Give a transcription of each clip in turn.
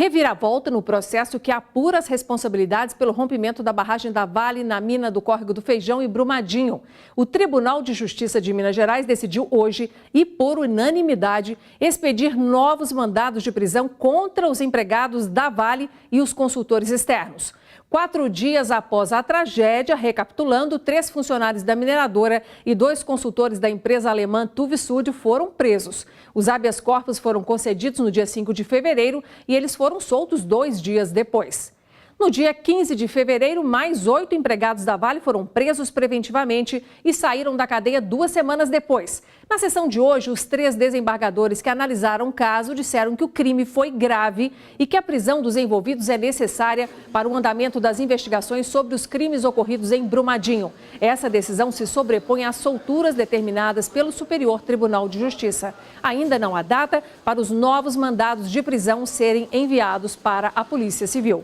Reviravolta no processo que apura as responsabilidades pelo rompimento da barragem da Vale na mina do Córrego do Feijão e Brumadinho. O Tribunal de Justiça de Minas Gerais decidiu hoje e, por unanimidade, expedir novos mandados de prisão contra os empregados da Vale e os consultores externos. 4 dias após a tragédia, recapitulando, 3 funcionários da mineradora e 2 consultores da empresa alemã Tuvisud foram presos. Os habeas corpus foram concedidos no dia 5 de fevereiro e eles foram soltos 2 dias depois. No dia 15 de fevereiro, mais 8 empregados da Vale foram presos preventivamente e saíram da cadeia 2 semanas depois. Na sessão de hoje, os 3 desembargadores que analisaram o caso disseram que o crime foi grave e que a prisão dos envolvidos é necessária para o andamento das investigações sobre os crimes ocorridos em Brumadinho. Essa decisão se sobrepõe às solturas determinadas pelo Superior Tribunal de Justiça. Ainda não há data para os novos mandados de prisão serem enviados para a Polícia Civil.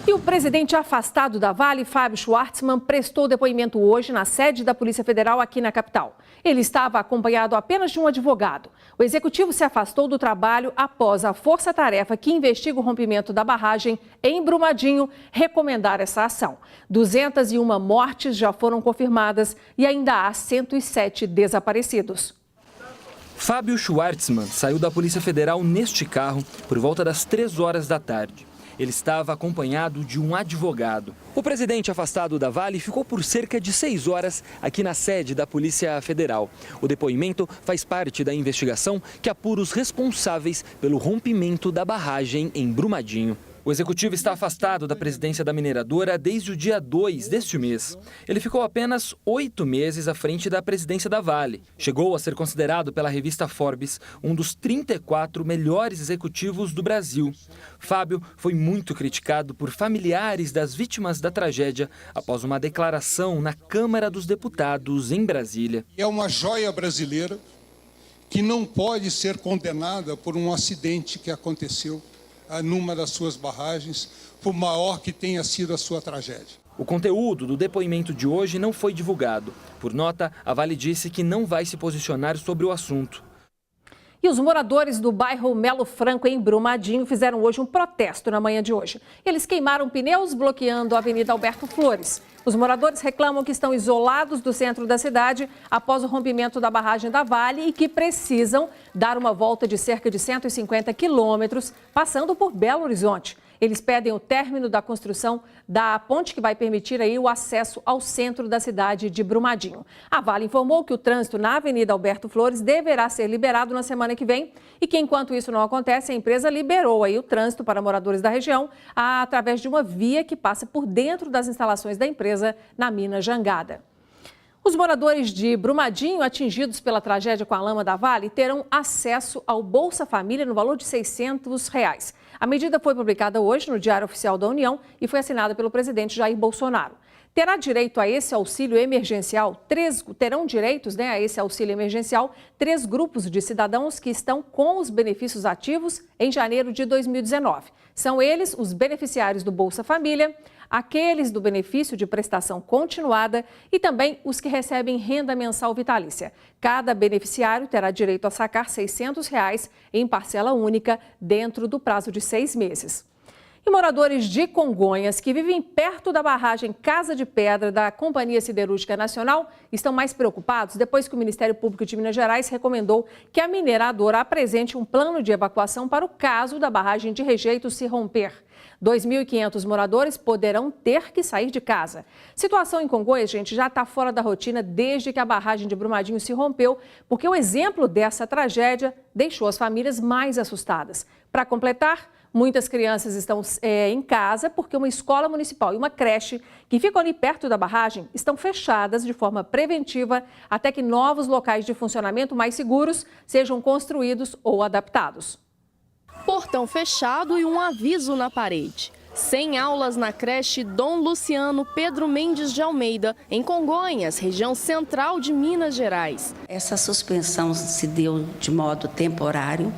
E o presidente afastado da Vale, Fábio Schwartzman, prestou depoimento hoje na sede da Polícia Federal aqui na capital. Ele estava acompanhado apenas de um advogado. O executivo se afastou do trabalho após a força-tarefa que investiga o rompimento da barragem em Brumadinho recomendar essa ação. 201 mortes já foram confirmadas e ainda há 107 desaparecidos. Fábio Schwartzman saiu da Polícia Federal neste carro por volta das 3 horas da tarde. Ele estava acompanhado de um advogado. O presidente afastado da Vale ficou por cerca de 6 horas aqui na sede da Polícia Federal. O depoimento faz parte da investigação que apura os responsáveis pelo rompimento da barragem em Brumadinho. O executivo está afastado da presidência da mineradora desde o dia 2 deste mês. Ele ficou apenas 8 meses à frente da presidência da Vale. Chegou a ser considerado pela revista Forbes um dos 34 melhores executivos do Brasil. Fábio foi muito criticado por familiares das vítimas da tragédia após uma declaração na Câmara dos Deputados em Brasília. É uma joia brasileira que não pode ser condenada por um acidente que aconteceu numa das suas barragens, por maior que tenha sido a sua tragédia. O conteúdo do depoimento de hoje não foi divulgado. Por nota, a Vale disse que não vai se posicionar sobre o assunto. E os moradores do bairro Melo Franco, em Brumadinho, fizeram hoje um protesto na manhã de hoje. Eles queimaram pneus bloqueando a Avenida Alberto Flores. Os moradores reclamam que estão isolados do centro da cidade após o rompimento da barragem da Vale e que precisam dar uma volta de cerca de 150 quilômetros, passando por Belo Horizonte. Eles pedem o término da construção da ponte que vai permitir aí o acesso ao centro da cidade de Brumadinho. A Vale informou que o trânsito na Avenida Alberto Flores deverá ser liberado na semana que vem e que, enquanto isso não acontece, a empresa liberou aí o trânsito para moradores da região através de uma via que passa por dentro das instalações da empresa na mina Jangada. Os moradores de Brumadinho, atingidos pela tragédia com a lama da Vale, terão acesso ao Bolsa Família no valor de R$ 600. A medida foi publicada hoje no Diário Oficial da União e foi assinada pelo presidente Jair Bolsonaro. Terá direito a esse auxílio emergencial, terão direitos a esse auxílio emergencial 3 grupos de cidadãos que estão com os benefícios ativos em janeiro de 2019. São eles os beneficiários do Bolsa Família, aqueles do benefício de prestação continuada e também os que recebem renda mensal vitalícia. Cada beneficiário terá direito a sacar R$ 600 em parcela única dentro do prazo de 6 meses. E moradores de Congonhas que vivem perto da barragem Casa de Pedra da Companhia Siderúrgica Nacional estão mais preocupados depois que o Ministério Público de Minas Gerais recomendou que a mineradora apresente um plano de evacuação para o caso da barragem de Rejeito se romper. 2.500 moradores poderão ter que sair de casa. Situação em Congonhas, gente, já está fora da rotina desde que a barragem de Brumadinho se rompeu, porque o exemplo dessa tragédia deixou as famílias mais assustadas. Para completar, muitas crianças estão em casa porque uma escola municipal e uma creche que ficam ali perto da barragem estão fechadas de forma preventiva até que novos locais de funcionamento mais seguros sejam construídos ou adaptados. Portão fechado e um aviso na parede. Sem aulas na creche Dom Luciano Pedro Mendes de Almeida, em Congonhas, região central de Minas Gerais. Essa suspensão se deu de modo temporário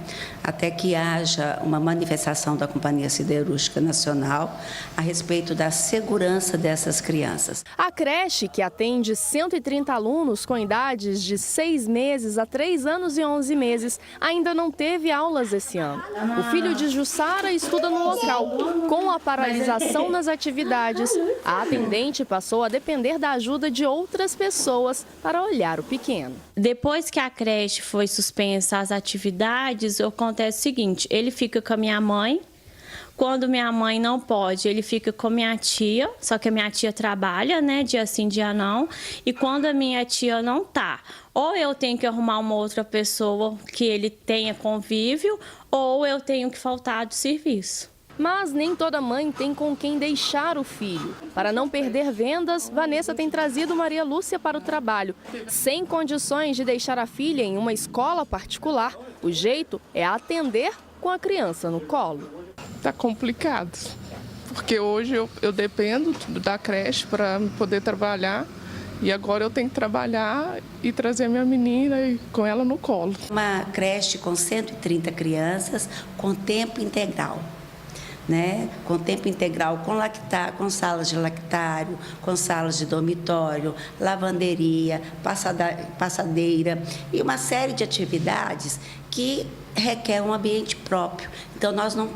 até que haja uma manifestação da Companhia Siderúrgica Nacional a respeito da segurança dessas crianças. A creche, que atende 130 alunos com idades de 6 meses a 3 anos e 11 meses, ainda não teve aulas esse ano. O filho de Jussara estuda no local. Com a paralisação nas atividades, a atendente passou a depender da ajuda de outras pessoas para olhar o pequeno. Depois que a creche foi suspensa as atividades, acontece o seguinte: ele fica com a minha mãe. Quando minha mãe não pode, ele fica com minha tia, só que a minha tia trabalha, né, dia sim, dia não. E quando a minha tia não tá, ou eu tenho que arrumar uma outra pessoa que ele tenha convívio, ou eu tenho que faltar do serviço. Mas nem toda mãe tem com quem deixar o filho. Para não perder vendas, Vanessa tem trazido Maria Lúcia para o trabalho. Sem condições de deixar a filha em uma escola particular, o jeito é atender com a criança no colo. Tá complicado, porque hoje eu dependo da creche para poder trabalhar e agora eu tenho que trabalhar e trazer a minha menina e com ela no colo. Uma creche com 130 crianças com tempo integral. Com tempo integral, com salas de lactário, com salas de dormitório, lavanderia, passadeira e uma série de atividades que requer um ambiente próprio. Então, nós não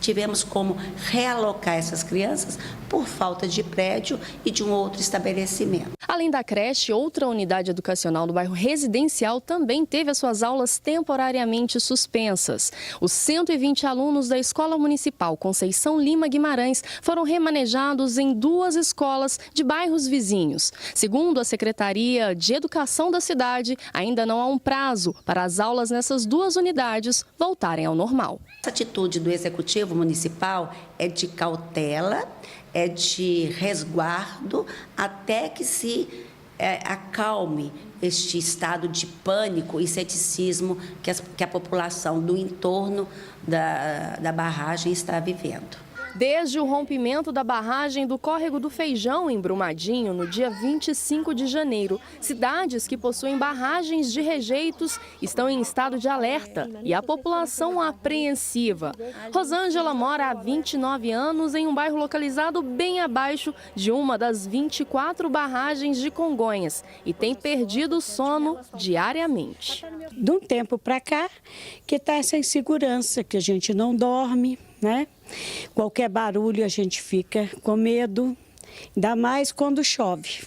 tivemos como realocar essas crianças por falta de prédio e de um outro estabelecimento. Além da creche, outra unidade educacional do bairro Residencial também teve as suas aulas temporariamente suspensas. Os 120 alunos da Escola Municipal Conceição Lima Guimarães foram remanejados em 2 escolas de bairros vizinhos. Segundo a Secretaria de Educação da cidade, ainda não há um prazo para as aulas nessas 2 unidades voltarem ao normal. Essa atitude do Executivo Municipal é de cautela, é de resguardo, até que se acalme este estado de pânico e ceticismo que a população do entorno da barragem está vivendo. Desde o rompimento da barragem do Córrego do Feijão, em Brumadinho, no dia 25 de janeiro, cidades que possuem barragens de rejeitos estão em estado de alerta e a população apreensiva. Rosângela mora há 29 anos em um bairro localizado bem abaixo de uma das 24 barragens de Congonhas e tem perdido o sono diariamente. De um tempo para cá, que está essa insegurança, que a gente não dorme, né? Qualquer barulho a gente fica com medo, ainda mais quando chove.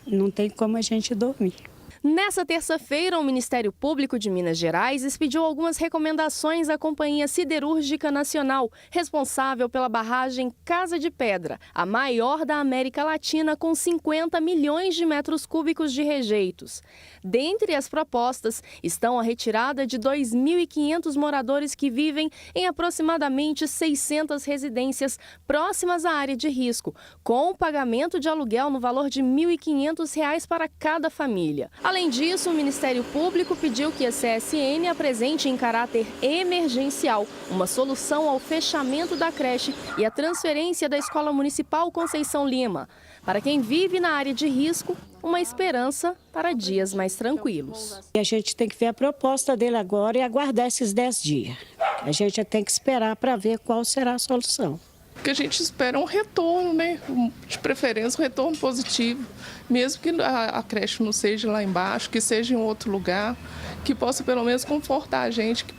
Não tem como a gente dormir. Nessa terça-feira, o Ministério Público de Minas Gerais expediu algumas recomendações à Companhia Siderúrgica Nacional, responsável pela barragem Casa de Pedra, a maior da América Latina, com 50 milhões de metros cúbicos de rejeitos. Dentre as propostas estão a retirada de 2.500 moradores que vivem em aproximadamente 600 residências próximas à área de risco, com o pagamento de aluguel no valor de R$ 1.500 para cada família. Além disso, o Ministério Público pediu que a CSN apresente em caráter emergencial uma solução ao fechamento da creche e a transferência da Escola Municipal Conceição Lima. Para quem vive na área de risco, uma esperança para dias mais tranquilos. A gente tem que ver a proposta dele agora e aguardar esses 10 dias. A gente tem que esperar para ver qual será a solução. Porque a gente espera um retorno, né? De preferência um retorno positivo, mesmo que a creche não seja lá embaixo, que seja em outro lugar, que possa pelo menos confortar a gente que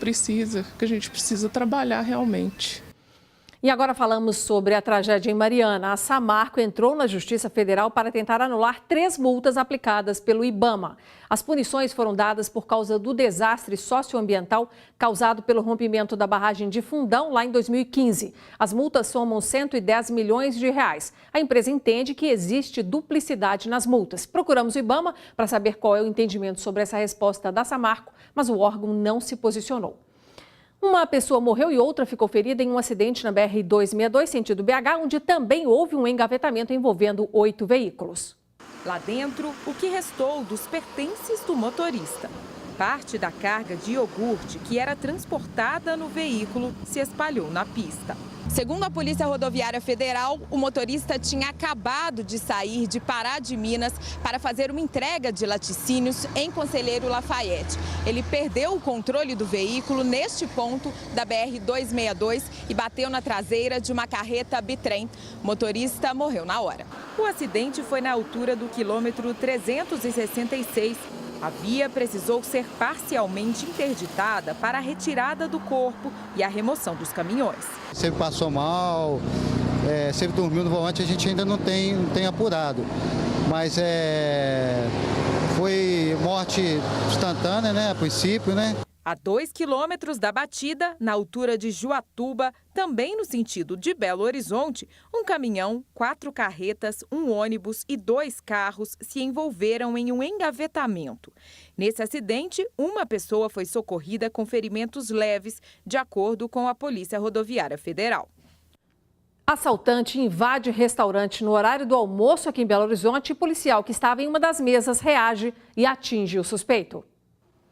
a gente precisa trabalhar realmente. E agora falamos sobre a tragédia em Mariana. A Samarco entrou na Justiça Federal para tentar anular 3 multas aplicadas pelo IBAMA. As punições foram dadas por causa do desastre socioambiental causado pelo rompimento da barragem de Fundão lá em 2015. As multas somam 110 milhões de reais. A empresa entende que existe duplicidade nas multas. Procuramos o IBAMA para saber qual é o entendimento sobre essa resposta da Samarco, mas o órgão não se posicionou. Uma pessoa morreu e outra ficou ferida em um acidente na BR-262, sentido BH, onde também houve um engavetamento envolvendo 8 veículos. Lá dentro, o que restou dos pertences do motorista. Parte da carga de iogurte que era transportada no veículo se espalhou na pista. Segundo a Polícia Rodoviária Federal, o motorista tinha acabado de sair de Pará de Minas para fazer uma entrega de laticínios em Conselheiro Lafayette. Ele perdeu o controle do veículo neste ponto da BR-262 e bateu na traseira de uma carreta bitrem. O motorista morreu na hora. O acidente foi na altura do quilômetro 366. A via precisou ser parcialmente interditada para a retirada do corpo e a remoção dos caminhões. Se ele passou mal, se ele dormiu no volante, a gente ainda não tem apurado. Mas foi morte instantânea, né, a princípio, né? A 2 quilômetros da batida, na altura de Juatuba, também no sentido de Belo Horizonte, um caminhão, 4 carretas, um ônibus e 2 carros se envolveram em um engavetamento. Nesse acidente, uma pessoa foi socorrida com ferimentos leves, de acordo com a Polícia Rodoviária Federal. Assaltante invade restaurante no horário do almoço aqui em Belo Horizonte e policial que estava em uma das mesas reage e atinge o suspeito.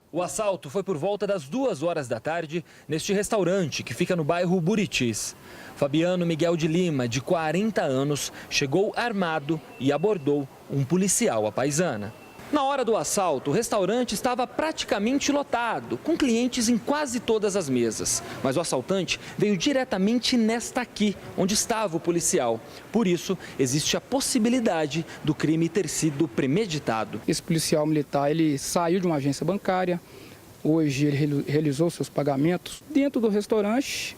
O assalto foi por volta das 2 horas da tarde neste restaurante que fica no bairro Buritis. Fabiano Miguel de Lima, de 40 anos, chegou armado e abordou um policial à paisana. Na hora do assalto, o restaurante estava praticamente lotado, com clientes em quase todas as mesas. Mas o assaltante veio diretamente nesta aqui, onde estava o policial. Por isso, existe a possibilidade do crime ter sido premeditado. Esse policial militar, ele saiu de uma agência bancária. Hoje ele realizou seus pagamentos dentro do restaurante.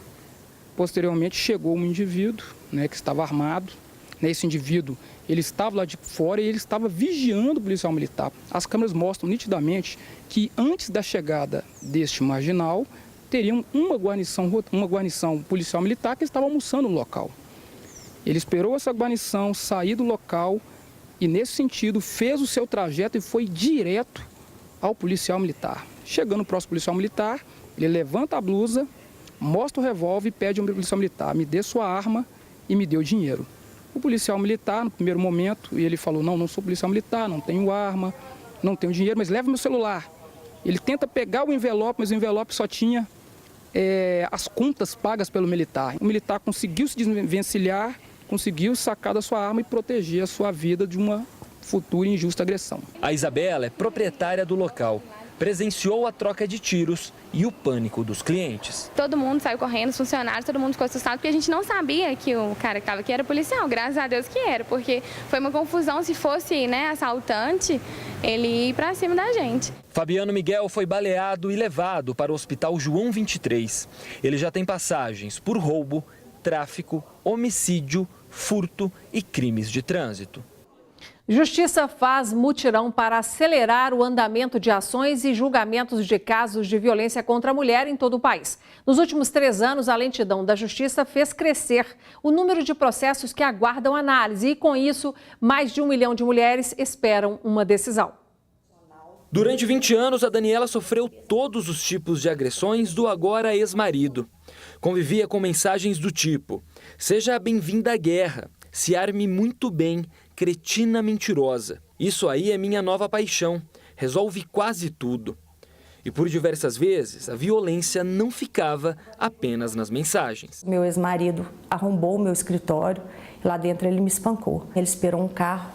Posteriormente, chegou um indivíduo, que estava armado. Esse indivíduo, ele estava lá de fora e ele estava vigiando o policial militar. As câmeras mostram nitidamente que antes da chegada deste marginal, teriam uma guarnição policial militar que estava almoçando no local. Ele esperou essa guarnição sair do local e, nesse sentido, fez o seu trajeto e foi direto ao policial militar. Chegando próximo ao policial militar, ele levanta a blusa, mostra o revólver e pede ao policial militar: me dê sua arma e me dê o dinheiro. O policial militar, no primeiro momento, ele falou: não sou policial militar, não tenho arma, não tenho dinheiro, mas leva meu celular. Ele tenta pegar o envelope, mas o envelope só tinha as contas pagas pelo militar. O militar conseguiu se desvencilhar, conseguiu sacar da sua arma e proteger a sua vida de uma futura injusta agressão. A Isabela é proprietária do local. Presenciou a troca de tiros e o pânico dos clientes. Todo mundo saiu correndo, os funcionários, todo mundo ficou assustado, porque a gente não sabia que o cara que estava aqui era policial, graças a Deus que era, porque foi uma confusão. Se fosse assaltante, ele ia ir para cima da gente. Fabiano Miguel foi baleado e levado para o Hospital João 23. Ele já tem passagens por roubo, tráfico, homicídio, furto e crimes de trânsito. Justiça faz mutirão para acelerar o andamento de ações e julgamentos de casos de violência contra a mulher em todo o país. Nos últimos 3 anos, a lentidão da Justiça fez crescer o número de processos que aguardam análise e, com isso, mais de 1 milhão de mulheres esperam uma decisão. Durante 20 anos, a Daniela sofreu todos os tipos de agressões do agora ex-marido. Convivia com mensagens do tipo: seja bem-vinda à guerra, se arme muito bem, cretina mentirosa. Isso aí é minha nova paixão, resolve quase tudo. E por diversas vezes, a violência não ficava apenas nas mensagens. Meu ex-marido arrombou o meu escritório e lá dentro ele me espancou. Ele esperou um carro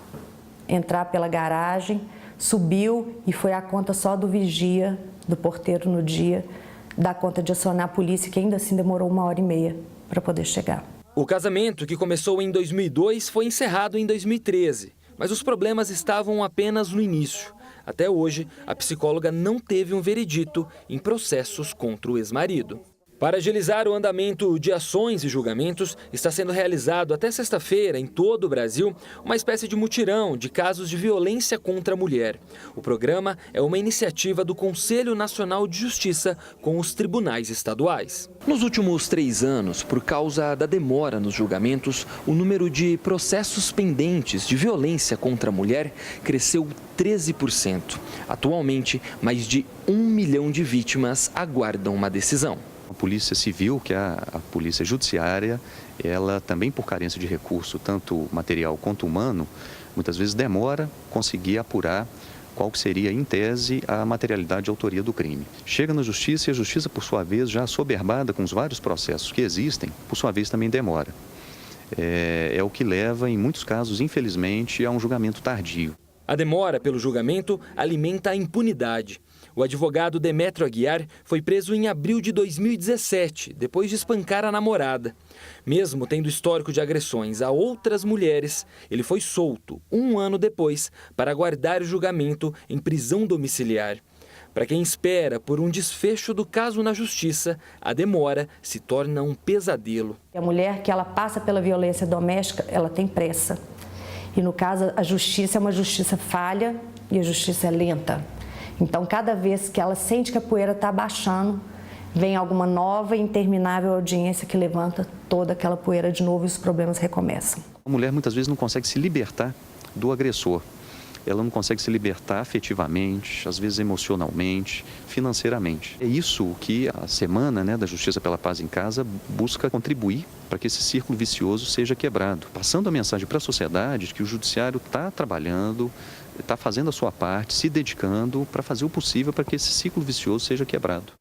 entrar pela garagem, subiu e foi a conta só do vigia, do porteiro no dia, dar conta de acionar a polícia, que ainda assim demorou 1h30 para poder chegar. O casamento, que começou em 2002, foi encerrado em 2013, mas os problemas estavam apenas no início. Até hoje, a psicóloga não teve um veredito em processos contra o ex-marido. Para agilizar o andamento de ações e julgamentos, está sendo realizado até sexta-feira, em todo o Brasil, uma espécie de mutirão de casos de violência contra a mulher. O programa é uma iniciativa do Conselho Nacional de Justiça com os tribunais estaduais. Nos últimos 3 anos, por causa da demora nos julgamentos, o número de processos pendentes de violência contra a mulher cresceu 13%. Atualmente, mais de 1 milhão de vítimas aguardam uma decisão. A Polícia Civil, que é a Polícia Judiciária, ela também, por carência de recurso, tanto material quanto humano, muitas vezes demora conseguir apurar qual que seria, em tese, a materialidade de autoria do crime. Chega na justiça e a justiça, por sua vez, já assoberbada com os vários processos que existem, por sua vez também demora. É o que leva, em muitos casos, infelizmente, a um julgamento tardio. A demora pelo julgamento alimenta a impunidade. O advogado Demétrio Aguiar foi preso em abril de 2017, depois de espancar a namorada. Mesmo tendo histórico de agressões a outras mulheres, ele foi solto 1 ano depois para aguardar o julgamento em prisão domiciliar. Para quem espera por um desfecho do caso na justiça, a demora se torna um pesadelo. A mulher que ela passa pela violência doméstica, ela tem pressa. E no caso, a justiça é uma justiça falha e a justiça é lenta. Então, cada vez que ela sente que a poeira está baixando, vem alguma nova e interminável audiência que levanta toda aquela poeira de novo e os problemas recomeçam. A mulher muitas vezes não consegue se libertar do agressor. Ela não consegue se libertar afetivamente, às vezes emocionalmente, financeiramente. É isso que a Semana, da Justiça pela Paz em Casa busca contribuir para que esse círculo vicioso seja quebrado. Passando a mensagem para a sociedade de que o judiciário está trabalhando, está fazendo a sua parte, se dedicando para fazer o possível para que esse ciclo vicioso seja quebrado.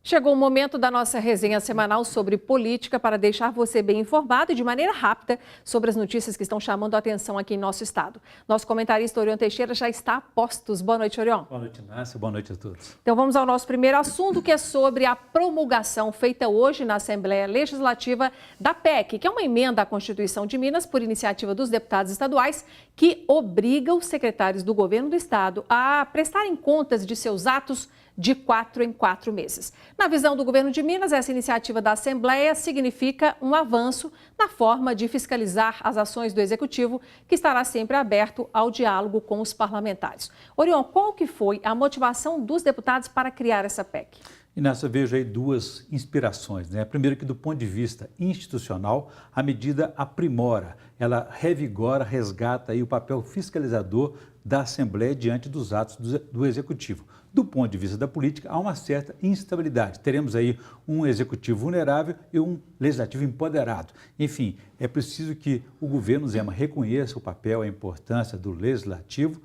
Chegou o momento da nossa resenha semanal sobre política para deixar você bem informado e de maneira rápida sobre as notícias que estão chamando a atenção aqui em nosso estado. Nosso comentarista Orion Teixeira já está a postos. Boa noite, Orion. Boa noite, Nácia. Boa noite a todos. Então vamos ao nosso primeiro assunto, que é sobre a promulgação feita hoje na Assembleia Legislativa da PEC, que é uma emenda à Constituição de Minas por iniciativa dos deputados estaduais que obriga os secretários do governo do estado a prestarem contas de seus atos de 4 em 4 meses. Na visão do governo de Minas, essa iniciativa da Assembleia significa um avanço na forma de fiscalizar as ações do Executivo, que estará sempre aberto ao diálogo com os parlamentares. Orion, qual que foi a motivação dos deputados para criar essa PEC? Inácio, eu vejo aí 2 inspirações, Primeiro que do ponto de vista institucional, a medida aprimora, ela revigora, resgata aí o papel fiscalizador da Assembleia diante dos atos do Executivo. Do ponto de vista da política, há uma certa instabilidade. Teremos aí um Executivo vulnerável e um Legislativo empoderado. Enfim, é preciso que o governo Zema reconheça o papel, a importância do Legislativo,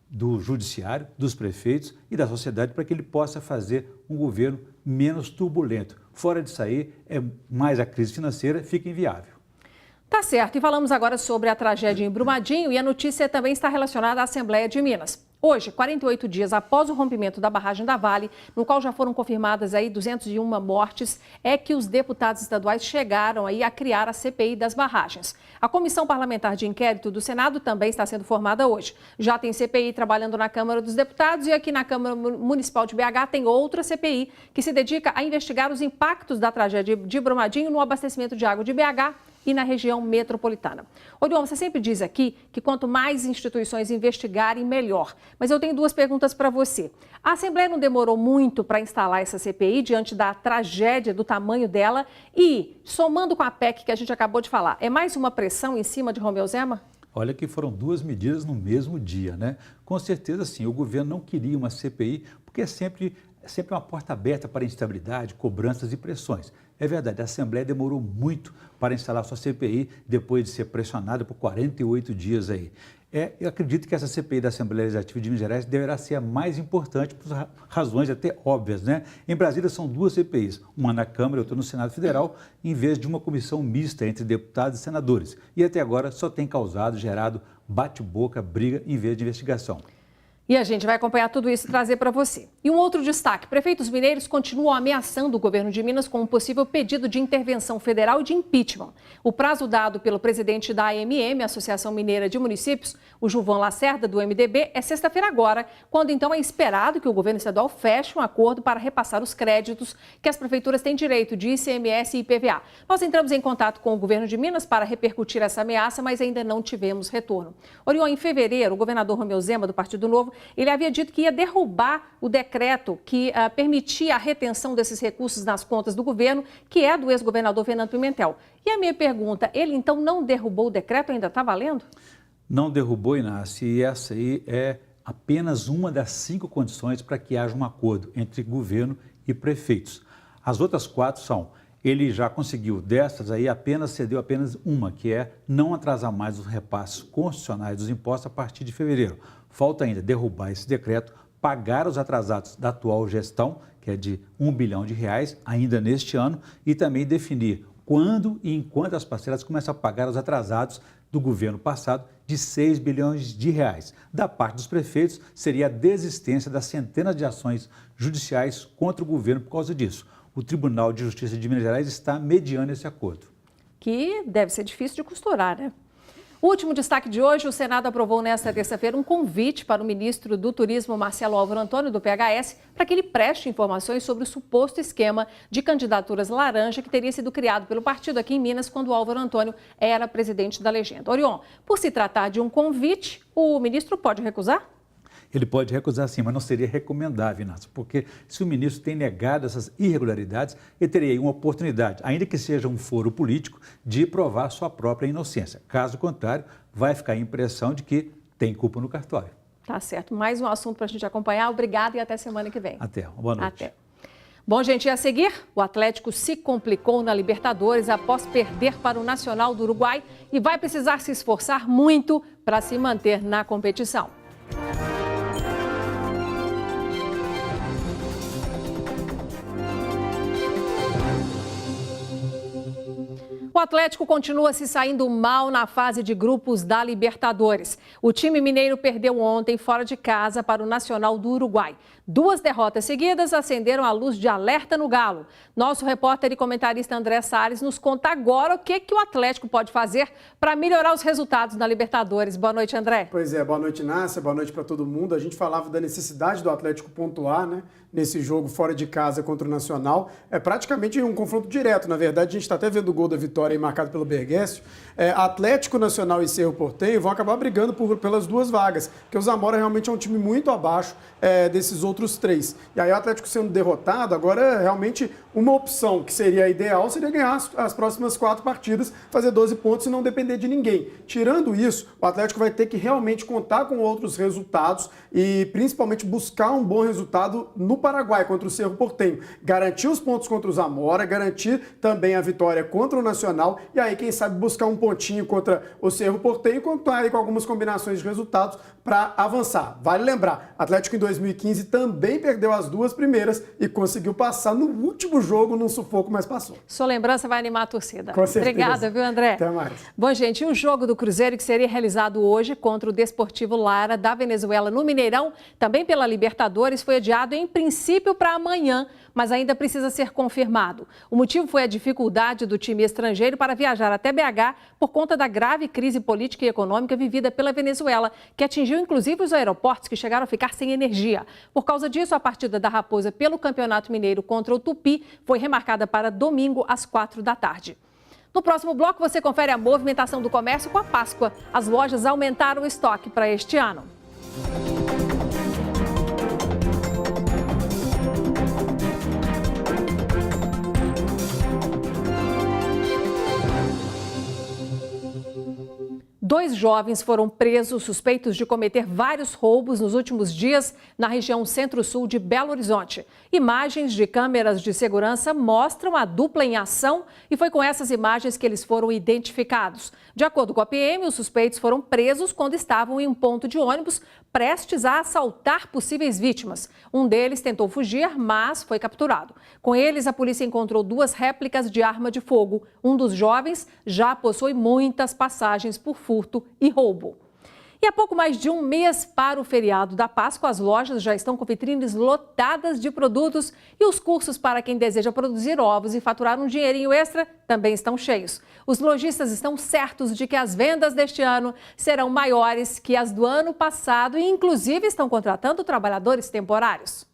do Judiciário, dos prefeitos e da sociedade para que ele possa fazer um governo menos turbulento. Fora disso aí, mais a crise financeira fica inviável. Tá certo, e falamos agora sobre a tragédia em Brumadinho e a notícia também está relacionada à Assembleia de Minas. Hoje, 48 dias após o rompimento da barragem da Vale, no qual já foram confirmadas aí 201 mortes, é que os deputados estaduais chegaram aí a criar a CPI das barragens. A Comissão Parlamentar de Inquérito do Senado também está sendo formada hoje. Já tem CPI trabalhando na Câmara dos Deputados e aqui na Câmara Municipal de BH tem outra CPI que se dedica a investigar os impactos da tragédia de Brumadinho no abastecimento de água de BH e na região metropolitana. Orion, você sempre diz aqui que quanto mais instituições investigarem, melhor. Mas eu tenho 2 perguntas para você. A Assembleia não demorou muito para instalar essa CPI diante da tragédia, do tamanho dela? E, somando com a PEC que a gente acabou de falar, é mais uma pressão em cima de Romeu Zema? Olha que foram 2 medidas no mesmo dia, Com certeza, sim, o governo não queria uma CPI, porque é sempre uma porta aberta para instabilidade, cobranças e pressões. É verdade, a Assembleia demorou muito para instalar sua CPI, depois de ser pressionada por 48 dias aí. Eu acredito que essa CPI da Assembleia Legislativa de Minas Gerais deverá ser a mais importante por razões até óbvias, Em Brasília são 2 CPIs, uma na Câmara e outra no Senado Federal, em vez de uma comissão mista entre deputados e senadores. E até agora só tem gerado bate-boca, briga, em vez de investigação. E a gente vai acompanhar tudo isso e trazer para você. E um outro destaque, prefeitos mineiros continuam ameaçando o governo de Minas com um possível pedido de intervenção federal e de impeachment. O prazo dado pelo presidente da AMM, Associação Mineira de Municípios, o Gilvan Lacerda, do MDB, é sexta-feira agora, quando então é esperado que o governo estadual feche um acordo para repassar os créditos que as prefeituras têm direito de ICMS e IPVA. Nós entramos em contato com o governo de Minas para repercutir essa ameaça, mas ainda não tivemos retorno. Orion, em fevereiro, o governador Romeu Zema, do Partido Novo, ele havia dito que ia derrubar o decreto que permitia a retenção desses recursos nas contas do governo, que é do ex-governador Fernando Pimentel. E a minha pergunta, ele então não derrubou o decreto, ainda está valendo? Não derrubou, Inácio, e essa aí é apenas uma das 5 condições para que haja um acordo entre governo e prefeitos. As outras 4 são: ele já conseguiu, dessas aí, cedeu apenas uma, que é não atrasar mais os repasses constitucionais dos impostos a partir de fevereiro. Falta ainda derrubar esse decreto, pagar os atrasados da atual gestão, que é de R$ 1 bilhão ainda neste ano, e também definir quando e em quantas parcelas começa a pagar os atrasados do governo passado de R$ 6 bilhões. Da parte dos prefeitos, seria a desistência das centenas de ações judiciais contra o governo por causa disso. O Tribunal de Justiça de Minas Gerais está mediando esse acordo. Que deve ser difícil de costurar, né? O último destaque de hoje, o Senado aprovou nesta terça-feira um convite para o ministro do Turismo, Marcelo Álvaro Antônio, do PHS, para que ele preste informações sobre o suposto esquema de candidaturas laranja que teria sido criado pelo partido aqui em Minas quando o Álvaro Antônio era presidente da legenda. Orion, por se tratar de um convite, o ministro pode recusar? Ele pode recusar sim, mas não seria recomendável, Inácio, porque se o ministro tem negado essas irregularidades, ele teria aí uma oportunidade, ainda que seja um foro político, de provar sua própria inocência. Caso contrário, vai ficar a impressão de que tem culpa no cartório. Tá certo. Mais um assunto para a gente acompanhar. Obrigada e até semana que vem. Até. Boa noite. Até. Bom, gente, e a seguir, o Atlético se complicou na Libertadores após perder para o Nacional do Uruguai e vai precisar se esforçar muito para se manter na competição. O Atlético continua se saindo mal na fase de grupos da Libertadores. O time mineiro perdeu ontem fora de casa para o Nacional do Uruguai. 2 derrotas seguidas acenderam a luz de alerta no Galo. Nosso repórter e comentarista André Salles nos conta agora o que o Atlético pode fazer para melhorar os resultados na Libertadores. Boa noite, André. Pois é, boa noite, Nácia, boa noite para todo mundo. A gente falava da necessidade do Atlético pontuar, né? Nesse jogo fora de casa contra o Nacional. É praticamente um confronto direto, na verdade. A gente está até vendo o gol da vitória aí marcado pelo Berguécio. Atlético Nacional e Cerro Porteño vão acabar brigando pelas 2 vagas, porque o Zamora realmente é um time muito abaixo desses outros 3. E aí o Atlético sendo derrotado, agora realmente uma opção que seria ideal seria ganhar as próximas 4 partidas, fazer 12 pontos e não depender de ninguém. Tirando isso, o Atlético vai ter que realmente contar com outros resultados e principalmente buscar um bom resultado no Paraguai contra o Cerro Porteño. Garantir os pontos contra o Zamora, garantir também a vitória contra o Nacional e aí, quem sabe, buscar um pontinho contra o Cerro Porteño e contar aí com algumas combinações de resultados para avançar. Vale lembrar, Atlético em 2015 também perdeu as 2 primeiras e conseguiu passar no último jogo num sufoco, mas passou. Sua lembrança vai animar a torcida. Com certeza. Obrigada, viu, André? Até mais. Bom, gente, o jogo do Cruzeiro que seria realizado hoje contra o Desportivo Lara da Venezuela no Mineirão, também pela Libertadores, foi adiado em princípio para amanhã, mas ainda precisa ser confirmado. O motivo foi a dificuldade do time estrangeiro para viajar até BH por conta da grave crise política e econômica vivida pela Venezuela, que atingiu inclusive os aeroportos que chegaram a ficar sem energia. Por causa disso, a partida da Raposa pelo Campeonato Mineiro contra o Tupi foi remarcada para domingo às 4 da tarde. No próximo bloco, você confere a movimentação do comércio com a Páscoa. As lojas aumentaram o estoque para este ano. Dois jovens foram presos suspeitos de cometer vários roubos nos últimos dias na região centro-sul de Belo Horizonte. Imagens de câmeras de segurança mostram a dupla em ação e foi com essas imagens que eles foram identificados. De acordo com a PM, os suspeitos foram presos quando estavam em um ponto de ônibus prestes a assaltar possíveis vítimas. Um deles tentou fugir, mas foi capturado. Com eles, a polícia encontrou 2 réplicas de arma de fogo. Um dos jovens já possui muitas passagens por furto e roubo. E há pouco mais de um mês para o feriado da Páscoa, as lojas já estão com vitrines lotadas de produtos e os cursos para quem deseja produzir ovos e faturar um dinheirinho extra também estão cheios. Os lojistas estão certos de que as vendas deste ano serão maiores que as do ano passado e, inclusive, estão contratando trabalhadores temporários.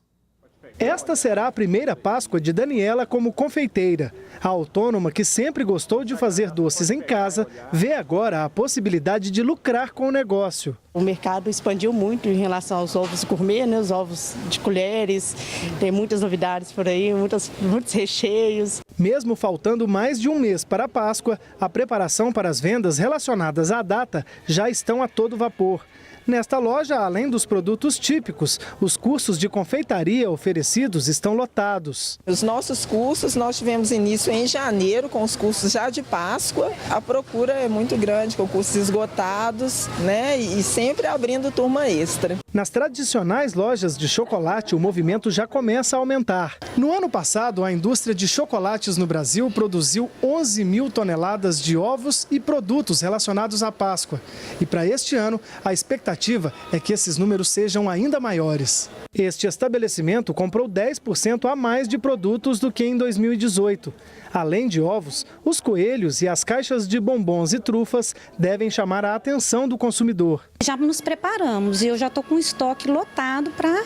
Esta será a primeira Páscoa de Daniela como confeiteira. A autônoma, que sempre gostou de fazer doces em casa, vê agora a possibilidade de lucrar com o negócio. O mercado expandiu muito em relação aos ovos gourmet, né? Os ovos de colheres, tem muitas novidades por aí, muitos recheios. Mesmo faltando mais de um mês para a Páscoa, a preparação para as vendas relacionadas à data já estão a todo vapor. Nesta loja, além dos produtos típicos, os cursos de confeitaria oferecidos estão lotados. Os nossos cursos, nós tivemos início em janeiro, com os cursos já de Páscoa. A procura é muito grande, com cursos esgotados, né? E sempre abrindo turma extra. Nas tradicionais lojas de chocolate, o movimento já começa a aumentar. No ano passado, a indústria de chocolates no Brasil produziu 11 mil toneladas de ovos e produtos relacionados à Páscoa. E para este ano, a expectativa é que esses números sejam ainda maiores. Este estabelecimento comprou 10% a mais de produtos do que em 2018. Além de ovos, os coelhos e as caixas de bombons e trufas devem chamar a atenção do consumidor. Já nos preparamos e eu já estou com o estoque lotado para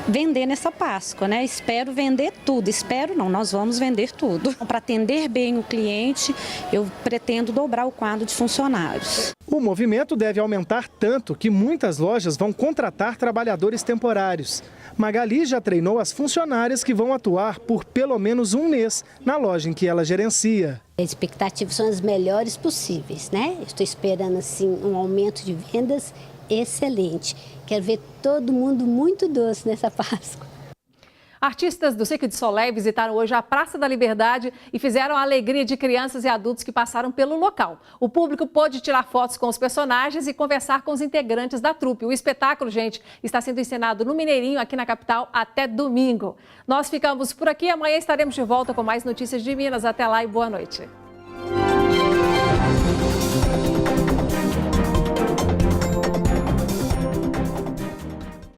vender nessa Páscoa, né? Espero vender tudo, nós vamos vender tudo. Para atender bem o cliente, eu pretendo dobrar o quadro de funcionários. O movimento deve aumentar tanto que muitas lojas vão contratar trabalhadores temporários. Magali já treinou as funcionárias que vão atuar por pelo menos um mês na loja em que ela gerencia. As expectativas são as melhores possíveis, né? Estou esperando assim um aumento de vendas excelente. Quero ver todo mundo muito doce nessa Páscoa. Artistas do Cirque du Soleil visitaram hoje a Praça da Liberdade e fizeram a alegria de crianças e adultos que passaram pelo local. O público pôde tirar fotos com os personagens e conversar com os integrantes da trupe. O espetáculo, gente, está sendo encenado no Mineirinho, aqui na capital, até domingo. Nós ficamos por aqui. Amanhã estaremos de volta com mais notícias de Minas. Até lá e boa noite.